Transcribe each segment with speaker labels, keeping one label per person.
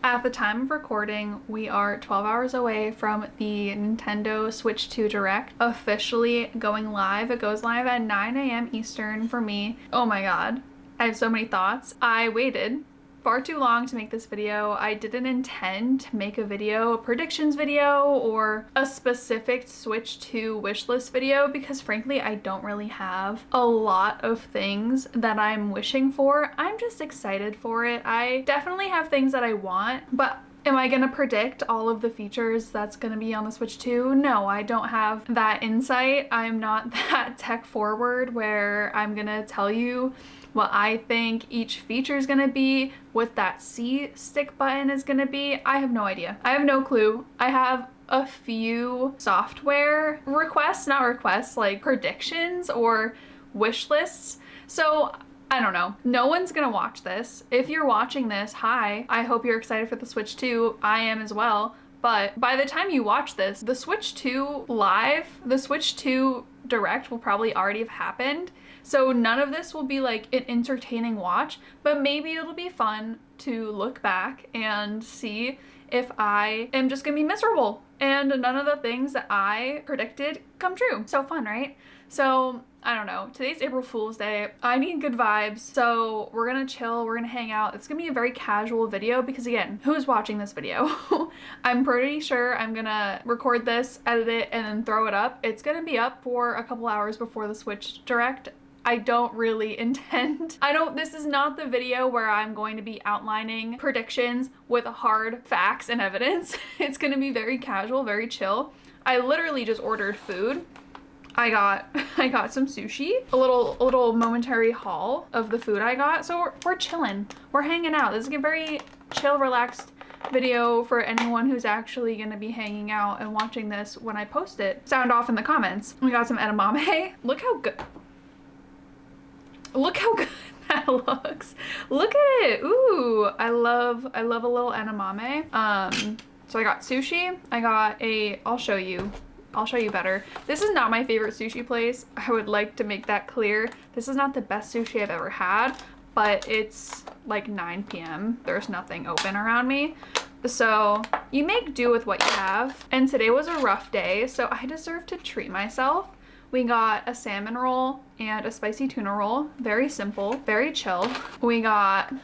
Speaker 1: At the time of recording, we are 12 hours away from the Nintendo Switch 2 Direct officially going live. It goes live at 9 a.m. Eastern for me. Oh my god. I have so many thoughts. I waited far too long to make this video. I didn't intend to make a predictions video, or a specific Switch 2 wishlist video because frankly, I don't really have a lot of things that I'm wishing for. I'm just excited for it. I definitely have things that I want, but am I gonna predict all of the features that's gonna be on the Switch 2? No, I don't have that insight. I'm not that tech forward where I'm gonna tell you what I think each feature is gonna be, what that C stick button is gonna be. I have no idea. I have no clue. I have a few software requests, not requests, like predictions or wish lists. So I don't know. No one's gonna watch this. If you're watching this, hi. I hope you're excited for the Switch 2. I am as well. But by the time you watch this, the Switch 2 live, the Switch 2 Direct will probably already have happened. So none of this will be like an entertaining watch, but maybe it'll be fun to look back and see if I am just gonna be miserable and none of the things that I predicted come true. So fun, right? So I don't know. Today's April Fool's Day. I need good vibes. So we're gonna chill, we're gonna hang out. It's gonna be a very casual video because again, who's watching this video? I'm pretty sure I'm gonna record this, edit it, and then throw it up. It's gonna be up for a couple hours before the Switch Direct. I don't really intend, this is not the video where I'm going to be outlining predictions with hard facts and evidence. It's gonna be very casual, very chill. I literally just ordered food. I got some sushi, a little momentary haul of the food I got. So we're chilling, we're hanging out. This is a very chill, relaxed video for anyone who's actually gonna be hanging out and watching this when I post it. Sound off in the comments. We got some edamame. Look how good that looks. Look at it. Ooh, I love a little edamame. So I got sushi. I got I'll show you better. This is not my favorite sushi place. I would like to make that clear. This is not the best sushi I've ever had, but it's like 9 p.m. There's nothing open around me. So you make do with what you have. And today was a rough day, so I deserve to treat myself. We got a salmon roll and a spicy tuna roll. Very simple, very chill. We got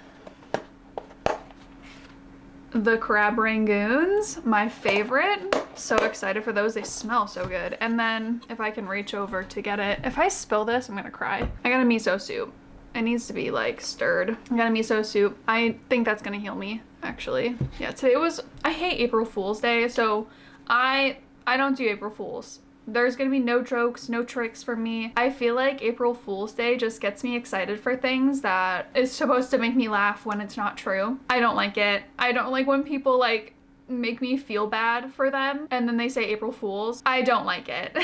Speaker 1: the crab rangoons, my favorite. So excited for those. They smell so good. And then if I can reach over to get it, if I spill this, I'm gonna cry. I got a miso soup. It needs to be like stirred. I got a miso soup. I think that's gonna heal me, actually. Yeah, I hate April Fool's Day, so I don't do April Fools. There's gonna be no jokes, no tricks for me. I feel like April Fool's Day just gets me excited for things that is supposed to make me laugh when it's not true. I don't like it. I don't like when people like make me feel bad for them and then they say April Fools. I don't like it.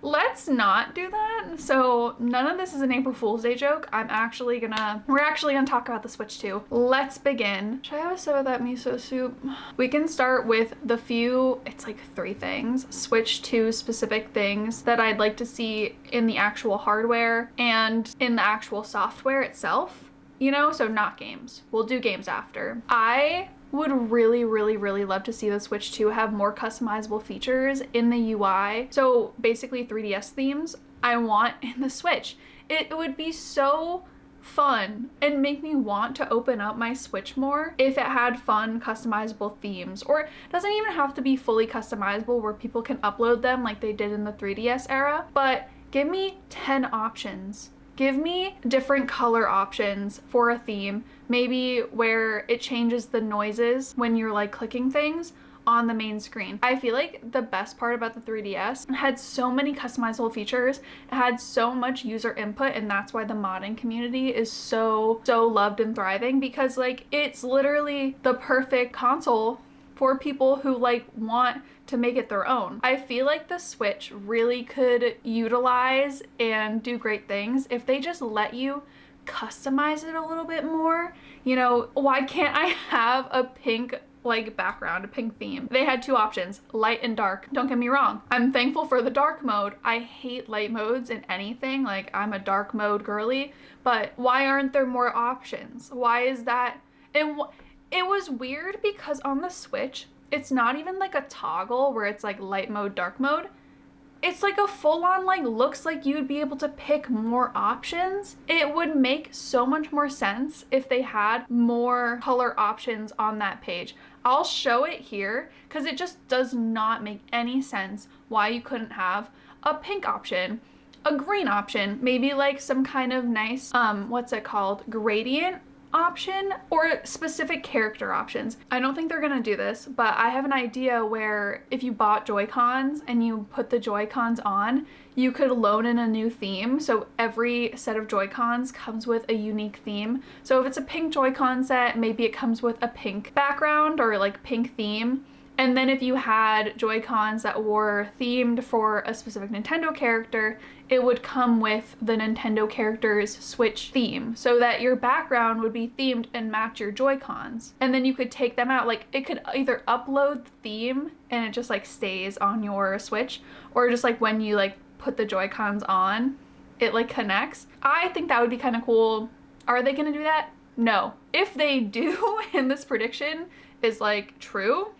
Speaker 1: Let's not do that. So none of this is an April Fool's Day joke. we're actually gonna talk about the Switch 2. Let's begin. Should I have a sip of that miso soup? We can start with it's like 3 things, Switch 2 specific things that I'd like to see in the actual hardware and in the actual software itself, you know, so not games. We'll do games after. I would really love to see the Switch 2 have more customizable features in the UI. So basically 3DS themes I want in the Switch. It would be so fun and make me want to open up my Switch more if it had fun customizable themes, or it doesn't even have to be fully customizable where people can upload them like they did in the 3DS era, but give me 10 options. Give me different color options for a theme, maybe where it changes the noises when you're like clicking things on the main screen. I feel like the best part about the 3DS, it had so many customizable features, it had so much user input, and that's why the modding community is so loved and thriving, because like it's literally the perfect console for people who like want to make it their own. I feel like the Switch really could utilize and do great things if they just let you customize it a little bit more. You know, why can't I have a pink like background, a pink theme? They had 2 options, light and dark. Don't get me wrong, I'm thankful for the dark mode. I hate light modes in anything, like I'm a dark mode girly, but why aren't there more options? Why is that? And it was weird because on the Switch, it's not even like a toggle where it's like light mode, dark mode. It's like a full-on, like, looks like you'd be able to pick more options. It would make so much more sense if they had more color options on that page. I'll show it here because it just does not make any sense why you couldn't have a pink option, a green option, maybe like some kind of nice, what's it called, gradient option, or specific character options. I don't think they're gonna do this, but I have an idea where if you bought Joy-Cons and you put the Joy-Cons on, you could load in a new theme. So every set of Joy-Cons comes with a unique theme. So if it's a pink Joy-Con set, maybe it comes with a pink background or like pink theme. And then if you had Joy-Cons that were themed for a specific Nintendo character, it would come with the Nintendo character's Switch theme so that your background would be themed and match your Joy-Cons. And then you could take them out, like it could either upload the theme and it just like stays on your Switch, or just like when you like put the Joy-Cons on, it like connects. I think that would be kind of cool. Are they gonna do that? No. If they do and this prediction is like true,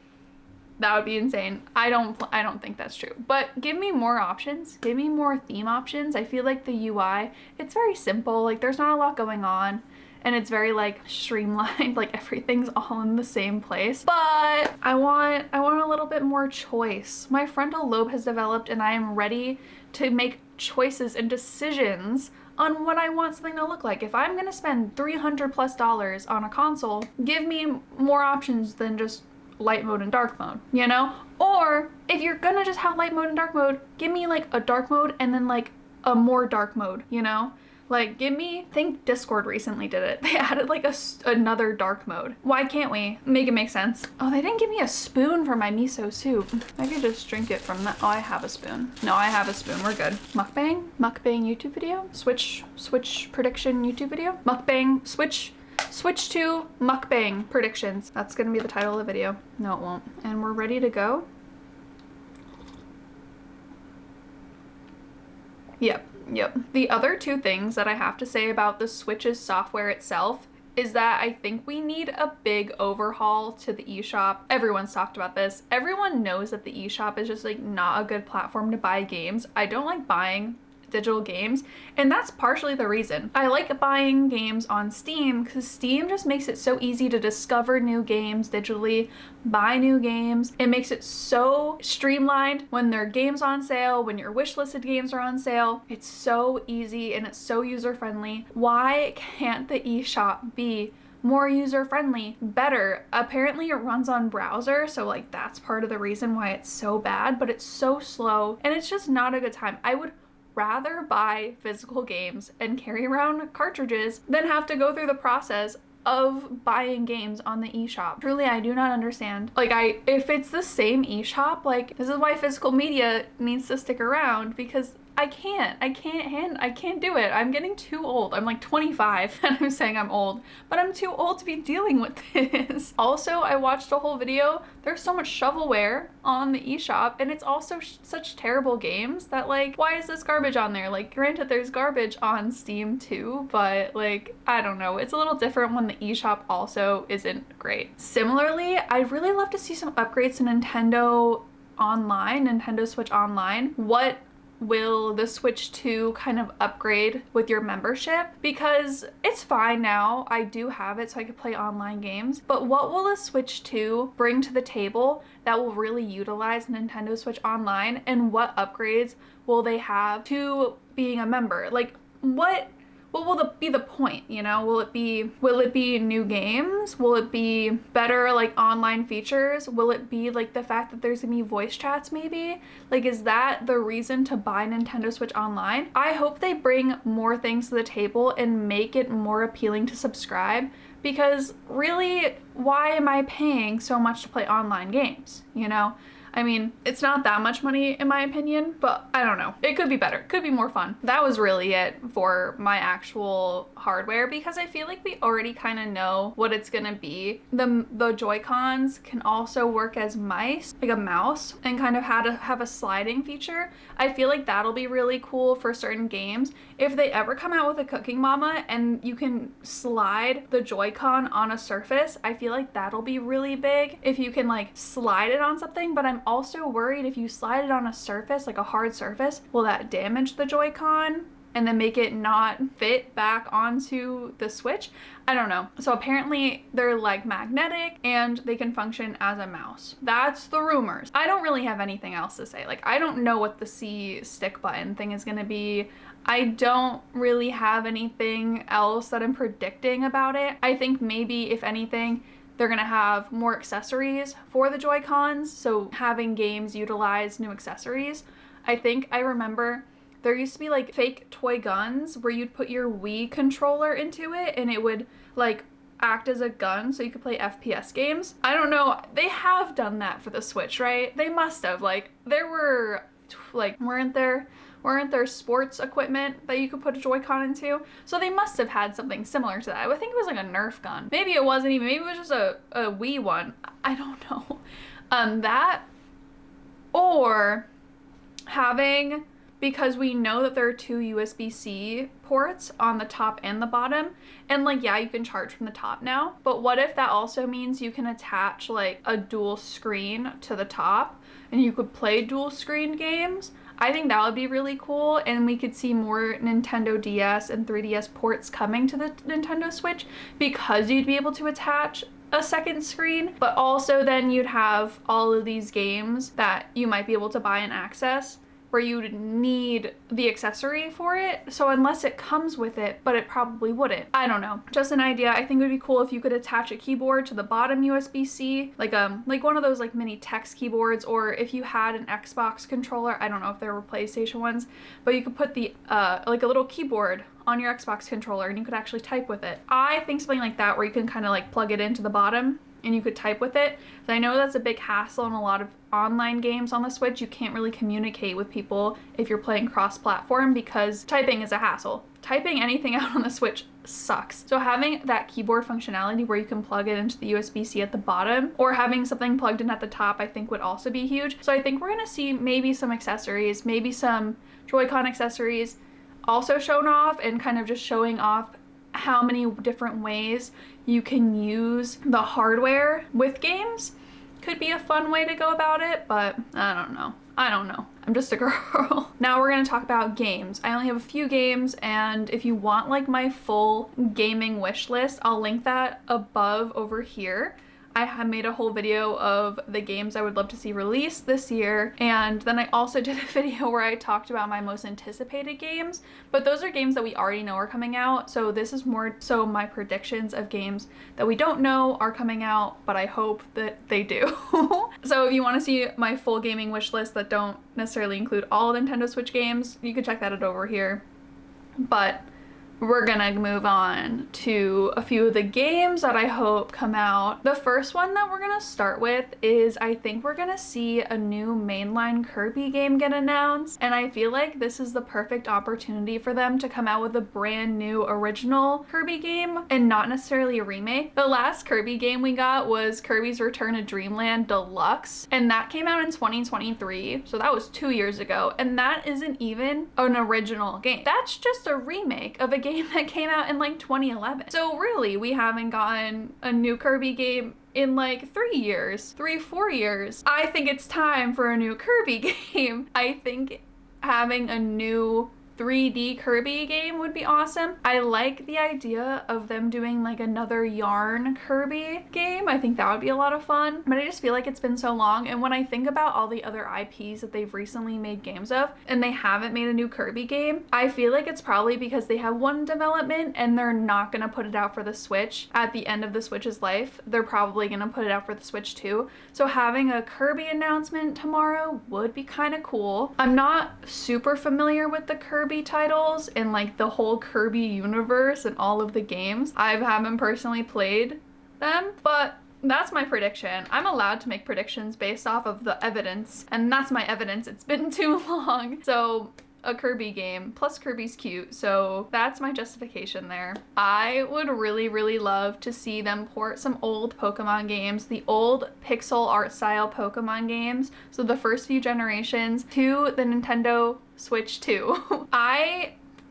Speaker 1: that would be insane. I don't think that's true. But give me more options. Give me more theme options. I feel like the UI, it's very simple. Like there's not a lot going on and it's very like streamlined, like everything's all in the same place. But I want a little bit more choice. My frontal lobe has developed and I am ready to make choices and decisions on what I want something to look like. If I'm gonna spend $300+ on a console, give me more options than just light mode and dark mode, you know? Or if you're gonna just have light mode and dark mode, give me like a dark mode and then like a more dark mode, you know? Like give me, I think Discord recently did it. They added like another dark mode. Why can't we make it make sense? Oh, they didn't give me a spoon for my miso soup. I could just drink it from that. Oh, I have a spoon. No, I have a spoon, we're good. Mukbang YouTube video? Switch prediction YouTube video? Mukbang, switch to mukbang predictions. That's gonna be the title of the video. No, it won't. And we're ready to go. Yep. The other two things that I have to say about the Switch's software itself is that I think we need a big overhaul to the eShop. Everyone's talked about this. Everyone knows that the eShop is just like not a good platform to buy games. I don't like buying digital games, and that's partially the reason. I like buying games on Steam because Steam just makes it so easy to discover new games digitally, buy new games. It makes it so streamlined when there are games on sale, when your wishlisted games are on sale. It's so easy and it's so user-friendly. Why can't the eShop be more user-friendly, better? Apparently it runs on browser, so like that's part of the reason why it's so bad, but it's so slow and it's just not a good time. I would rather buy physical games and carry around cartridges than have to go through the process of buying games on the eShop. Truly, I do not understand. Like if it's the same eShop, like this is why physical media needs to stick around, because I can't do it. I'm getting too old. I'm like 25 and I'm saying I'm old, but I'm too old to be dealing with this. Also, I watched a whole video. There's so much shovelware on the eShop and it's also such terrible games that like, why is this garbage on there? Like granted, there's garbage on Steam too, but like, I don't know. It's a little different when the eShop also isn't great. Similarly, I'd really love to see some upgrades to Nintendo Switch Online. What will the Switch 2 kind of upgrade with your membership? Because it's fine now, I do have it so I could play online games, but what will the Switch 2 bring to the table that will really utilize Nintendo Switch Online, and what upgrades will they have to being a member? Like what will be the point, you know? Will it be new games? Will it be better like online features? Will it be like the fact that there's gonna be voice chats maybe? Like is that the reason to buy Nintendo Switch Online? I hope they bring more things to the table and make it more appealing to subscribe, because really, why am I paying so much to play online games, you know? I mean, it's not that much money in my opinion, but I don't know. It could be better. It could be more fun. That was really it for my actual hardware because I feel like we already kind of know what it's gonna be. The Joy-Cons can also work as mice, like a mouse, and kind of have a sliding feature. I feel like that'll be really cool for certain games. If they ever come out with a Cooking Mama and you can slide the Joy-Con on a surface, I feel like that'll be really big if you can like slide it on something. But I'm also worried if you slide it on a surface, like a hard surface, will that damage the Joy-Con and then make it not fit back onto the Switch? I don't know. So apparently they're like magnetic and they can function as a mouse. That's the rumors. I don't really have anything else to say. Like, I don't know what the C stick button thing is gonna be. I don't really have anything else that I'm predicting about it. I think maybe, if anything, they're gonna have more accessories for the Joy-Cons, so having games utilize new accessories. I remember there used to be like fake toy guns where you'd put your Wii controller into it and it would like act as a gun so you could play FPS games. I don't know, they have done that for the Switch, right? They must have. Like, there were like, weren't there sports equipment that you could put a Joy-Con into? So they must have had something similar to that. I think it was like a Nerf gun. Maybe it wasn't even, maybe it was just a Wii one. I don't know. That, or having, because we know that there are 2 USB-C ports on the top and the bottom, and like, yeah, you can charge from the top now, but what if that also means you can attach like a dual screen to the top and you could play dual screen games? I think that would be really cool, and we could see more Nintendo DS and 3DS ports coming to the Nintendo Switch because you'd be able to attach a second screen, but also then you'd have all of these games that you might be able to buy and access where you would need the accessory for it. So unless it comes with it, but it probably wouldn't. I don't know. Just an idea. I think it would be cool if you could attach a keyboard to the bottom USB-C, like one of those like mini text keyboards, or if you had an Xbox controller, I don't know if there were PlayStation ones, but you could put the like a little keyboard on your Xbox controller and you could actually type with it. I think something like that where you can kind of like plug it into the bottom and you could type with it. So I know that's a big hassle in a lot of online games on the Switch. You can't really communicate with people if you're playing cross-platform because typing is a hassle. Typing anything out on the Switch sucks. So having that keyboard functionality where you can plug it into the USB-C at the bottom, or having something plugged in at the top, I think would also be huge. So I think we're gonna see maybe some accessories, maybe some Joy-Con accessories also shown off, and kind of just showing off how many different ways you can use the hardware with games. Could be a fun way to go about it, but I don't know. I'm just a girl. Now we're gonna talk about games. I only have a few games, and if you want like my full gaming wish list, I'll link that above over here. I have made a whole video of the games I would love to see released this year, and then I also did a video where I talked about my most anticipated games, but those are games that we already know are coming out, so this is more so my predictions of games that we don't know are coming out, but I hope that they do. So if you want to see my full gaming wish list that don't necessarily include all Nintendo Switch games, you can check that out over here. But we're gonna move on to a few of the games that I hope come out. The first one that we're gonna start with is, I think we're gonna see a new mainline Kirby game get announced, and I feel like this is the perfect opportunity for them to come out with a brand new original Kirby game and not necessarily a remake. The last Kirby game we got was Kirby's Return to Dreamland Deluxe, and that came out in 2023, so that was 2 years ago, and that isn't even an original game. That's just a remake of a game that came out in like 2011. So really, we haven't gotten a new Kirby game in like 4 years. I think it's time for a new Kirby game. I think having a new 3D Kirby game would be awesome. I like the idea of them doing like another Yarn Kirby game. I think that would be a lot of fun, but I just feel like it's been so long, and when I think about all the other IPs that they've recently made games of and they haven't made a new Kirby game, I feel like it's probably because they have one in development and they're not gonna put it out for the Switch at the end of the Switch's life. They're probably gonna put it out for the Switch too. So having a Kirby announcement tomorrow would be kind of cool. I'm not super familiar with the Kirby titles and like the whole Kirby universe and all of the games. I haven't personally played them, but that's my prediction. I'm allowed to make predictions based off of the evidence, and that's my evidence. It's been too long. So a Kirby game, plus Kirby's cute, so that's my justification there. I would really love to see them port some old Pokemon games, the old pixel art style Pokemon games, so the first few generations, to the Nintendo Switch 2.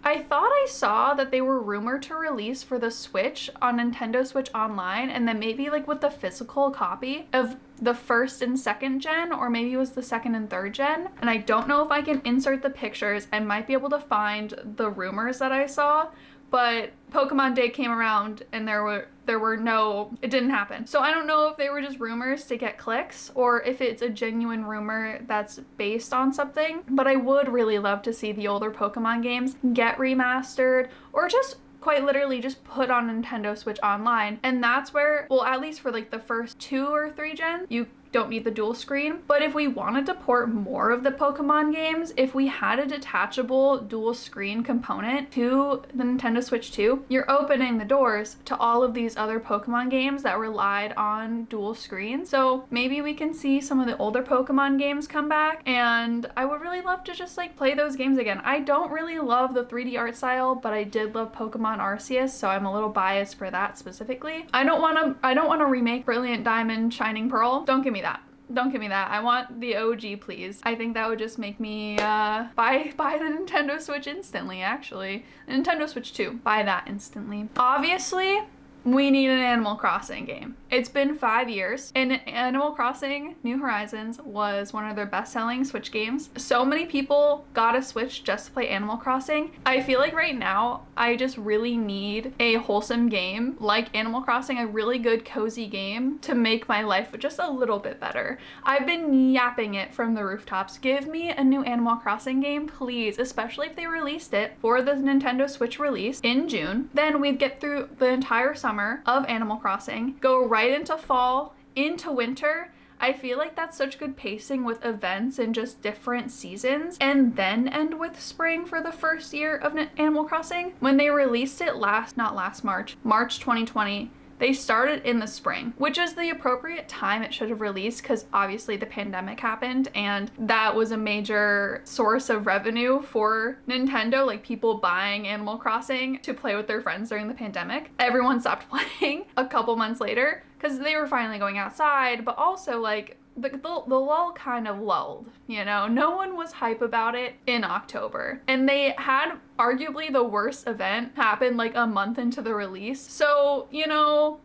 Speaker 1: I thought I saw that they were rumored to release for the Switch on Nintendo Switch Online, and then maybe like with the physical copy of the first and second gen, or maybe it was the second and third gen. And I don't know if I can insert the pictures. I might be able to find the rumors that I saw, but Pokemon Day came around and there were no, it didn't happen. So I don't know if they were just rumors to get clicks or if it's a genuine rumor that's based on something, but I would really love to see the older Pokemon games get remastered or just quite literally just put on Nintendo Switch Online. And that's where, well, at least for like the first 2 or 3 gens, you don't need the dual screen. But if we wanted to port more of the Pokemon games, if we had a detachable dual screen component to the Nintendo Switch 2, you're opening the doors to all of these other Pokemon games that relied on dual screens. So maybe we can see some of the older Pokemon games come back, and I would really love to just like play those games again. I don't really love the 3D art style, but I did love Pokemon Arceus, so I'm a little biased for that specifically. I don't want to remake Brilliant Diamond, Shining Pearl. Don't give me that. Don't give me that. I want the OG, please. I think that would just make me buy the Nintendo Switch instantly, actually. Nintendo Switch 2. Buy that instantly. Obviously, we need an Animal Crossing game. It's been 5 years, and Animal Crossing New Horizons was one of their best-selling Switch games. So many people got a Switch just to play Animal Crossing. I feel like right now, I just really need a wholesome game like Animal Crossing, a really good, cozy game to make my life just a little bit better. I've been yapping it from the rooftops. Give me a new Animal Crossing game, please, especially if they released it for the Nintendo Switch release in June. Then we'd get through the entire summer of Animal Crossing, go right into fall, into winter. I feel like that's such good pacing with events and just different seasons, and then end with spring for the first year of Animal Crossing. When they released it March 2020, they started in the spring, which is the appropriate time it should have released because obviously the pandemic happened and that was a major source of revenue for Nintendo, like people buying Animal Crossing to play with their friends during the pandemic. Everyone stopped playing a couple months later because they were finally going outside, but also like the lull kind of lulled, you know? No one was hype about it in October. And they had arguably the worst event happen like a month into the release. So, you know,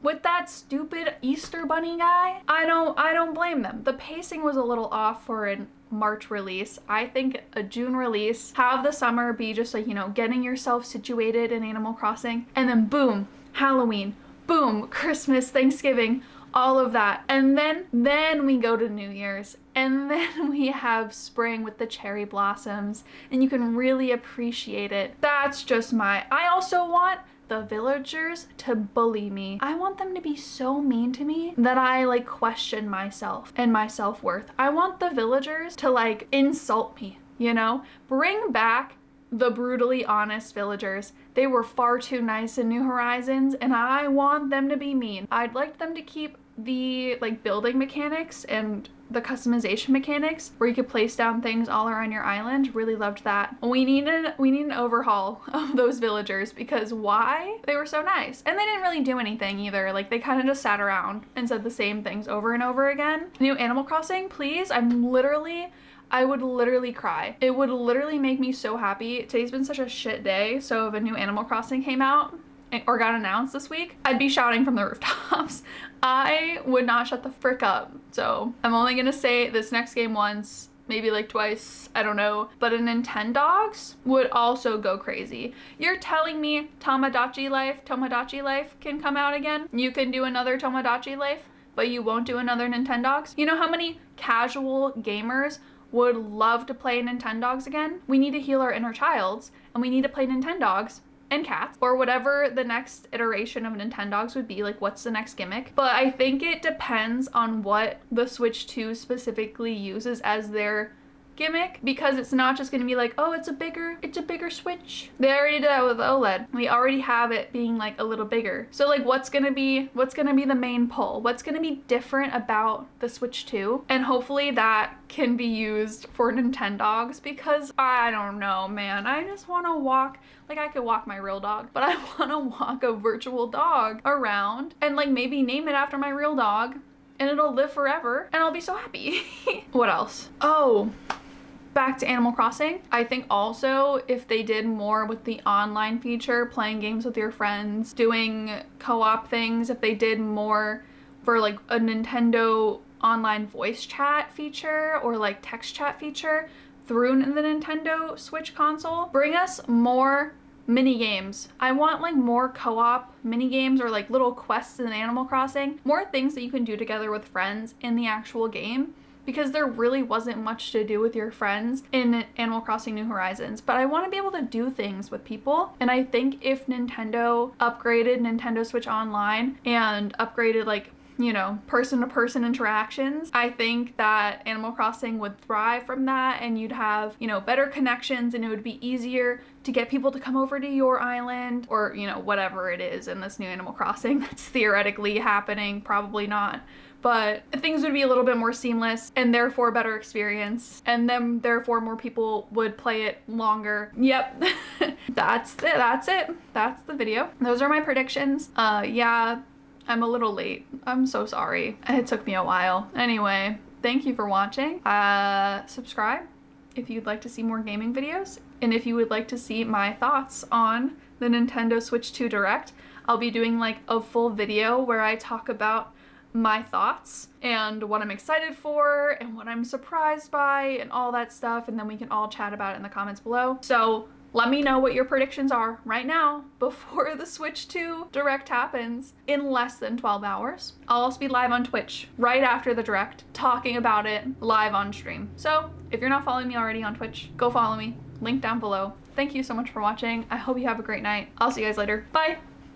Speaker 1: with that stupid Easter Bunny guy, I don't blame them. The pacing was a little off for an March release. I think a June release, have the summer be just like, you know, getting yourself situated in Animal Crossing, and then boom, Halloween, boom, Christmas, Thanksgiving, all of that. And then we go to New Year's, and then we have spring with the cherry blossoms, and you can really appreciate it. That's just I also want the villagers to bully me. I want them to be so mean to me that I like question myself and my self-worth. I want the villagers to like insult me, you know? Bring back the brutally honest villagers. They were far too nice in New Horizons, and I want them to be mean. I'd like them to keep the like building mechanics and the customization mechanics where you could place down things all around your island. Really loved that. We need an overhaul of those villagers because why? They were so nice. And they didn't really do anything either. Like they kind of just sat around and said the same things over and over again. New Animal Crossing, please. I would literally cry. It would literally make me so happy. Today's been such a shit day, so if a new Animal Crossing came out or got announced this week, I'd be shouting from the rooftops. I would not shut the frick up. So I'm only gonna say this next game once, maybe like twice, I don't know. But a Nintendogs would also go crazy. You're telling me Tomodachi Life can come out again? You can do another Tomodachi Life, but you won't do another Nintendogs? You know how many casual gamers would love to play Nintendogs again? We need to heal our inner childs, and we need to play Nintendogs and cats, or whatever the next iteration of Nintendogs would be, like what's the next gimmick. But I think it depends on what the Switch 2 specifically uses as their gimmick, because it's not just gonna be like, oh, it's a bigger Switch. They already did that with OLED. We already have it being like a little bigger. So like what's gonna be the main pull? What's gonna be different about the Switch 2? And hopefully that can be used for Nintendogs, because I don't know, man. I just wanna walk, like I could walk my real dog, but I wanna walk a virtual dog around and like maybe name it after my real dog and it'll live forever and I'll be so happy. What else? Oh, back to Animal Crossing. I think also if they did more with the online feature, playing games with your friends, doing co-op things, if they did more for like a Nintendo online voice chat feature or like text chat feature through the Nintendo Switch console, bring us more mini games. I want like more co-op mini games or like little quests in Animal Crossing, more things that you can do together with friends in the actual game, because there really wasn't much to do with your friends in Animal Crossing New Horizons. But I want to be able to do things with people, and I think if Nintendo upgraded Nintendo Switch Online and upgraded like, you know, person-to-person interactions, I think that Animal Crossing would thrive from that, and you'd have, you know, better connections, and it would be easier to get people to come over to your island, or, you know, whatever it is in this new Animal Crossing that's theoretically happening, probably not. But things would be a little bit more seamless and therefore better experience, and then therefore more people would play it longer. Yep. That's it. That's the video. Those are my predictions. Yeah, I'm a little late. I'm so sorry. It took me a while. Anyway, thank you for watching. Subscribe if you'd like to see more gaming videos, and if you would like to see my thoughts on the Nintendo Switch 2 Direct, I'll be doing like a full video where I talk about my thoughts and what I'm excited for and what I'm surprised by and all that stuff, and then we can all chat about it in the comments below. So let me know what your predictions are right now before the Switch 2 Direct happens in less than 12 hours. I'll also be live on Twitch right after the Direct, talking about it live on stream. So if you're not following me already on Twitch, go follow me. Link down below. Thank you so much for watching. I hope you have a great night. I'll see you guys later. Bye!